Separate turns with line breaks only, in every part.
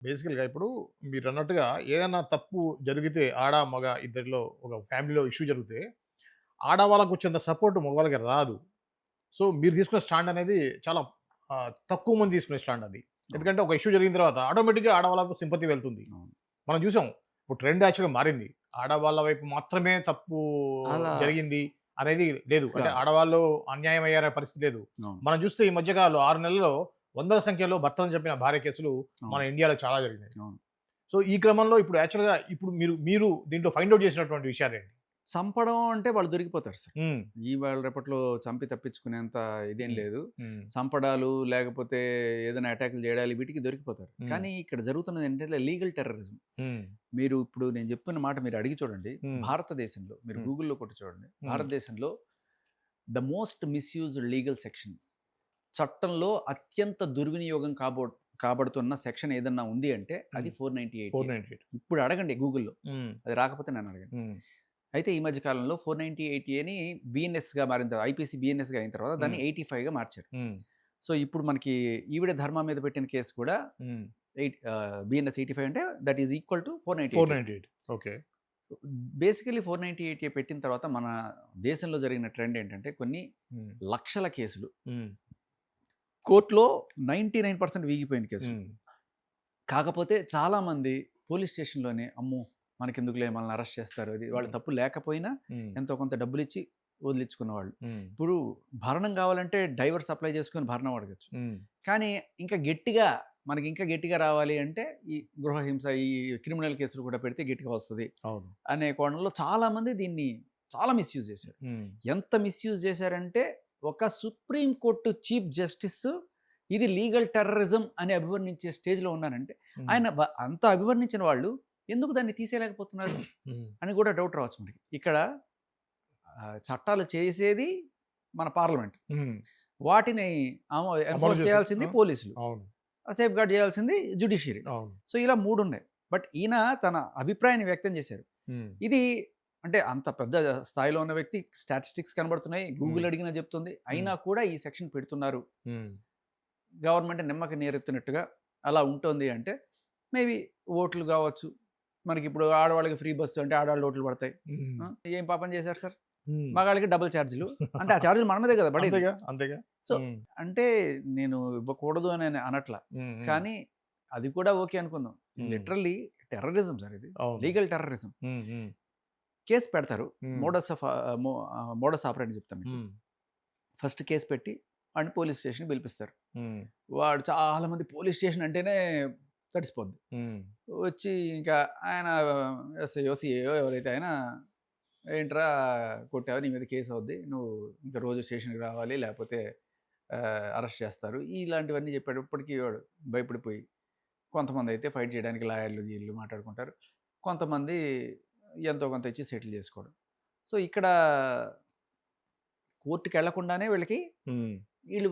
బేసికల్‌గా ఇప్పుడు మీరన్నట్టుగా ఏదైనా తప్పు జరిగితే ఆడ, మగ ఇద్దరిలో ఒక ఫ్యామిలీలో ఇష్యూ జరిగితే, ఆడవాళ్ళకొచ్చేంత సపోర్ట్ మగవాళ్ళకి రాదు. సో, మీరు తీసుకున్న స్టాండ్ అనేది చాలా తక్కువ మంది తీసుకునే స్టాండ్ అది.
అవును.
ఎందుకంటే ఒక ఇష్యూ జరిగిన తర్వాత ఆటోమేటిక్‌గా ఆడవాళ్ళకు సింపతి వెళ్తుంది.
అవును.
మనం చూసాం. ఇప్పుడు ట్రెండ్ యాక్చువల్‌గా మారింది. ఆడవాళ్ళ వైపు మాత్రమే తప్పు
అలా
జరిగింది అనేది లేదు. అంటే
కాదు.
ఆడవాళ్ళు అన్యాయం అయ్యారనే పరిస్థితి లేదు.
అవును.
మనం చూస్తే ఈ మధ్య కాలంలో 6 నెలల్లో వందల సంఖ్యలో భర్తలను చంపిన భార్య కేసులు మన
అవును.
ఇండియాలో చాలా జరిగినాయి.
అవును.
సో, ఈ క్రమంలో ఇప్పుడు యాక్చువల్‌గా ఇప్పుడు మీరు మీరు దీంట్లో ఫైండ్ ఔట్ చేసినటువంటి విషయాలేంటి?
చంపడం అంటే వాళ్ళు దొరికిపోతారు సార్.
హ్మ్.
ఇవాళ రేపట్లో చంపి తప్పించుకునేంత ఇదేం
హ్మ్.
లేదు.
హ్మ్.
చంపడాలు లేకపోతే ఏదైనా అటాకులు చేయడాలు వీటికి దొరికిపోతారు.
హ్మ్.
కానీ ఇక్కడ జరుగుతున్నది ఏంటంటే లీగల్ టెర్రరిజం.
హ్మ్.
మీరు ఇప్పుడు నేను చెప్తున్న మాట మీరు అడిగి చూడండి.
హ్మ్.
భారతదేశంలో మీరు
హ్మ్.
గూగుల్‌లో కొట్టి చూడండి.
హ్మ్.
భారతదేశంలో the most misused legal section, చట్టంలో అత్యంత దుర్వినియోగం కాబడుతున్న సెక్షన్ ఏదన్నా ఉంది అంటే అది
హ్మ్.
498
498.
ఇప్పుడు అడగండి గూగుల్‌లో.
హ్మ్.
అది రాకపోతే నన్ను అడగండి.
హ్మ్.
అయితే ఈ మధ్య కాలంలో 498 బీఎన్ఎస్‌గా మారిన తర్వాత ఐపీసీ బీఎన్ఎస్‌గా అయిన తర్వాత దాన్ని
హ్మ్.
85గా మార్చారు.
హ్మ్.
సో, ఇప్పుడు మనకి ఈవిడ ధర్మ మీద పెట్టిన కేసు కూడా
హ్మ్.
బీఎన్ఎస్ 85 అంటే that is equal to 498.
498. Okay.
Basically 498 పెట్టిన తర్వాత మన దేశంలో జరిగిన ట్రెండ్ ఏంటంటే కొన్ని
హ్మ్.
లక్షల కేసులు
హ్మ్.
కోర్ట్‌లో 99% వీగిపోయిన కేసులు.
హ్మ్.
కాకపోతే చాలామంది పోలీస్ స్టేషన్‌లోనే అమ్మో! మనకెందుకులే మనల్ని అరెస్ట్ చేస్తారు. అది వాళ్ళ
హ్మ్.
తప్పు లేకపోయినా
హ్మ్.
ఎంతో కొంత డబ్బులిచ్చి వదిలించుకున్నవాళ్ళు.
హ్మ్.
ఇప్పుడు భరణం కావాలంటే డైవర్స్ అప్లై చేసుకొని భరణం అడగొచ్చు.
హ్మ్.
కానీ ఇంకా గట్టిగా మనకి ఇంకా గట్టిగా రావాలి అంటే ఈ గృహహింస, ఈ క్రిమినల్ కేసులు కూడా పెడితే గట్టిగా వస్తది
అవును.
అనే కోణంలో చాలామంది దీన్ని చాలా మిస్‌యూజ్ చేశారు.
హ్మ్.
ఎంత మిస్‌యూజ్ చేశారంటే ఒక సుప్రీం కోర్ట్ చీఫ్ జస్టిస్ ఇది లీగల్ టెర్రరిజం అని అభివర్ణించే స్టేజ్‌లో ఉన్నారంటే
హ్మ్.
ఆయన అంత అభివర్ణించిన వాళ్ళు ఎందుకు దాన్ని తీసేయలేకపోతున్నారు
హ్మ్.
అని కూడా డౌట్ రావచ్చు మనకి. ఇక్కడ చట్టాలు చేసేది మన పార్లమెంట్.
హ్మ్.
వాటిని
అమలు
ఎన్ఫోర్స్
చేసేది.
చేయాల్సింది
ఆ!
పోలీసులు.
అవును.
సేఫ్‌గార్డ్ చేయాల్సింది జ్యుడిషియరీ.
అవును.
సో, ఇలా 3 ఉన్నాయి. బట్ ఈయన తన అభిప్రాయాన్ని వ్యక్తం చేశారు.
హ్మ్.
ఇది అంటే అంత పెద్ద స్థాయిలో ఉన్న వ్యక్తి, స్టాటిస్టిక్స్ కనబడుతున్నాయి.
హ్మ్.
గూగుల్ అడిగినా చెప్తుంది.
హ్మ్.
అయినా కూడా ఈ సెక్షన్ పెడుతున్నారు.
హ్మ్.
గవర్నమెంట్ నిమ్మకి నీరెత్తినట్టుగా అలా ఉంటోంది అంటే, మేబీ ఓట్లు గావచ్చు. మనకిప్పుడు ఆడవాళ్ళకి ఫ్రీ బస్సు అంటే ఆడవాళ్ళు ఓట్లు పడతాయి.
హ్మ్.
ఆ! ఏం పాపం చేశారు సార్?
హ్మ్.
మగాళ్ళకి డబుల్ ఛార్జీలు. అంటే ఆ ఛార్జీలు మన మీదే కదా పడేది.
అంతేగా. అంతేగా.
సో,
హ్మ్.
అంటే నేను ఇవ్వకూడదు అని అనట్ల.
హ్మ్. హ్మ్.
కానీ అది కూడా ఓకే అనుకుందాం.
హ్మ్.
లిటరల్లీ టెర్రరిజం సార్ ఇది.
అవును.
Legal terrorism.
హ్మ్. హ్మ్.
కేస్ పెడతారు.
హ్మ్.
మోడస్ ఆపరేండి చెప్తాను మీకు.
హ్మ్.
ఫస్ట్ కేస్ పెట్టి వాడిని పోలీస్ స్టేషన్‌కి పిలిపిస్తారు.
హ్మ్.
వాడు చాలా మంది పోలీస్ స్టేషన్ అంటేనే తడిసిపోద్ది.
హ్మ్.
వచ్చి ఇంకా ఆయన ఎస్ఐయో, సీఐయో ఎవరైతే ఆయన "ఏంట్రా కొట్టావు? నీ మీద కేస్ అవుద్ది. నువ్వు ఇంక రోజు స్టేషన్‌కి రావాలి. లేకపోతే అరెస్ట్ చేస్తారు." ఇలాంటివన్నీ చెప్పేటప్పటికి వాడు భయపడిపోయి కొంతమందయితే ఫైట్ చేయడానికి లాయర్లు, గీర్లు మాట్లాడుకుంటారు. కొంతమంది ఎంతో కొంత ఇచ్చి సెటిల్ చేసుకోవడం. సో, ఇక్కడ కోర్ట్‌కెళ్ళకుండానే
హ్మ్.
వీళ్ళు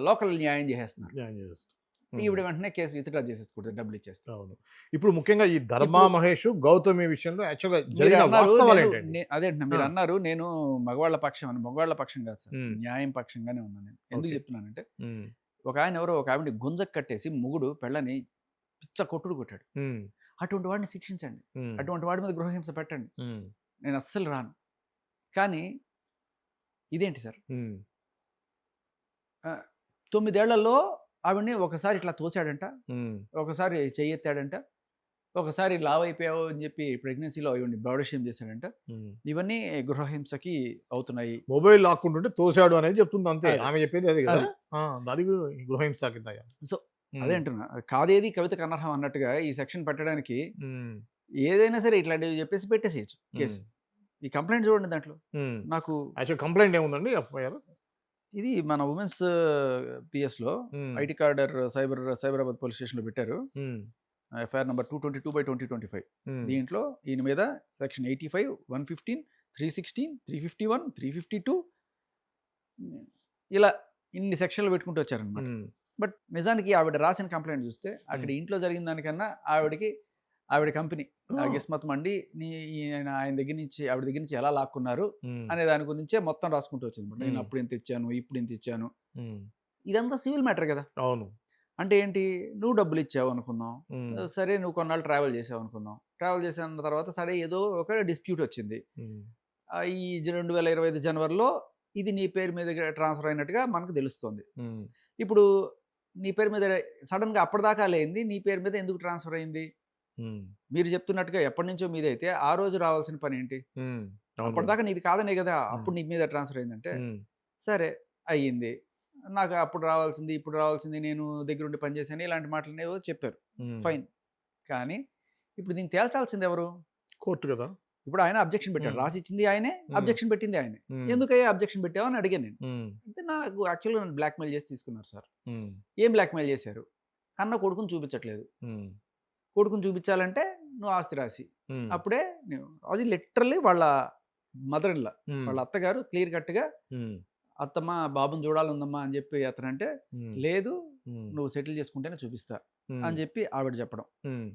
లోకల్ న్యాయం చేసేస్తున్నారు.
న్యాయం చేసేస్తరు. హ్మ్.
ఈవిడ వెంటనే కేస్ విత్‌డ్రా చేసేసుకుంటది డబ్బులిచ్చేస్తే.
అవును. ఇప్పుడు ముఖ్యంగా ఈ 'ధర్మ
ఇప్పుడు
మహేష్', 'గౌతమి' విషయంలో యాక్చువల్‌గా జరిగిన
మీరన్నారు నేను
వాస్తవాలేంటండి?
అదే అంటున్నా.
ఆ!
మీరన్నారు నేను మగవాళ్ళ పక్షం అని. మగవాళ్ళ పక్షం కాదు సార్.
హ్మ్.
న్యాయం పక్షంగానే ఉన్నాను నేను. ఎందుకు
ఓకే.
చెప్తున్నానంటే,
హ్మ్.
ఒక ఆవిడని గుంజకు కట్టేసి మొగుడు పెళ్ళాన్ని పిచ్చ కొట్టుడు కొట్టాడు.
హ్మ్.
అటువంటి వాడిని శిక్షించండి.
హ్మ్.
అటువంటి వాడి మీద గృహహింస పెట్టండి.
హ్మ్.
నేను అస్సలు రాను. కానీ ఇదేంటి సార్
హ్మ్.
9 ఏళ్లలో ఆవిడని ఒకసారి ఇట్లా తోసాడంట.
హ్మ్.
ఒకసారి చెయ్యెత్తాడంట. ఒకసారి లావైపోయావు అని చెప్పి ప్రెగ్నెన్సీలో ఈవిడని బాడీ షేమ్ చేశాడంట.
హ్మ్.
ఇవన్నీ గృహహింసకి అవుతున్నాయి.
మొబైల్ లాక్కుంటుంటే తోసాడు అనేది చెప్తుంది అంతే.
అదే.
ఆమె చెప్పేది అదే గదా!
అది.
ఆ! అది గృహహింస కిందయ.
సో, అదే
హ్మ్.
అంటున్నా. కాదేది కవితకు అనర్హం అన్నట్టుగా ఈ సెక్షన్ పెట్టడానికి
హ్మ్.
ఏదైనా సరే ఇట్లాంటివి చెప్పేసి పెట్టేసేయొచ్చు
హ్మ్.
కేసు. ఈ కంప్లెయింట్ చూడండి దాంట్లో.
హ్మ్.
నాకు
యాక్చువల్ కంప్లెయింట్ ఏముందండి ఎఫ్ఐఆర్?
ఇది మన వుమెన్స్ పిఎస్‌లో
హ్మ్.
ఐటీ కార్డర్ సైబరాబాద్ పోలీస్ స్టేషన్‌లో పెట్టారు.
హ్మ్.
FIR number 222/2025.
హ్మ్.
దీంట్లో ఈయన మీద సెక్షన్ 85, 115, 316, 351, 352 ఇలా ఇన్ని సెక్షన్‌లు పెట్టుకుంటూ వచ్చారనమాట.
హ్మ్.
బట్ నిజానికి ఆవిడ రాసిన కంప్లెయింట్ చూస్తే అక్కడ
హ్మ్.
ఇంట్లో జరిగిన దానికన్నా ఆవిడ కంపెనీ
ఓహ్!
గిస్మత్ మండి ఆయన దగ్గర నుంచి ఆవిడ దగ్గర నుంచి ఎలా లాక్కున్నారు
హ్మ్.
అనే దాని గురించే మొత్తం రాసుకుంటూ వచ్చిందనమాట. నేను
హ్మ్.
అప్పుడు ఇంత ఇచ్చాను, ఇప్పుడు ఇంత ఇచ్చాను.
హ్మ్.
ఇదంతా సివిల్ మ్యాటర్ కదా!
అవును.
అంటే ఏంటి? నువ్వు డబ్బులిచ్చావు అనుకుందాం.
హ్మ్.
సరే నువ్వు కొన్నాళ్ళు ట్రావెల్ చేసావు అనుకుందాం. ట్రావెల్ చేసిన తర్వాత సరే ఏదో ఒక డిస్ప్యూట్ వచ్చింది.
హ్మ్.
ఈ 2025 జనవరిలో ఇది నీ పేరు మీదకి ట్రాన్స్‌ఫర్ అయినట్టుగా మనకు తెలుస్తోంది.
హ్మ్.
ఇప్పుడు నీ పేరు మీద సడెన్‌గా అప్పటిదాకా లేనిది నీ పేరు మీద ఎందుకు ట్రాన్స్‌ఫర్ అయింది?
హ్మ్.
మీరు చెప్తున్నట్టుగా ఎప్పటినుంచో మీదైతే ఆ రోజు రావాల్సిన పనేంటి?
హ్మ్. అవును గదా!
అప్పటిదాకా నీది కాదనే గదా!
హ్మ్.
అప్పుడు నీ మీద ట్రాన్స్‌ఫర్ అయిందంటే,
హ్మ్.
సరే అయ్యింది. నాకు అప్పుడు రావాల్సింది, ఇప్పుడు రావాల్సింది, నేను దగ్గరుండి పని చేశాను. ఇలాంటి మాటలనేవో చెప్పారు.
హ్మ్.
ఫైన్. కానీ ఇప్పుడు దీన్ని తేల్చాల్సిందెవరు?
కోర్ట్ గదా!
ఇప్పుడు ఆయన అబ్జెక్షన్ పెట్టాడు.
హ్మ్.
రాసిచ్చింది ఆయనే,
హ్మ్.
అబ్జెక్షన్ పెట్టింది ఆయనే.
హ్మ్.
ఎందుకయ్యా అబ్జెక్షన్ పెట్టావు అని అడిగాను నేను.
హ్మ్.
అంటే నాకు యాక్చువల్‌గా నన్ను బ్లాక్‌మెయిల్ చేసి తీసుకున్నారు సార్.
హ్మ్.
ఏం బ్లాక్‌మెయిల్ చేశారు? కన్న కొడుకుని చూపించట్లేదు.
హ్మ్.
కొడుకుని చూపించాలంటే నువ్వు ఆస్తి రాసి.
హ్మ్.
అప్పుడే అది లిటరల్లీ వాళ్ళ మదర్ ఇన్ లా.
హ్మ్.
వాళ్ళ అత్తగారు క్లియర్ కట్‌గా
హ్మ్.
అత్తమ్మ బాబుని చూడాలందమ్మా అని చెప్పి అతనంటే,
హ్మ్.
లేదు
హ్మ్.
నువ్వు సెటిల్ చేసుకుంటేనే చూపిస్తా
హ్మ్.
అని చెప్పి ఆవిడ చెప్పడం.
హ్మ్.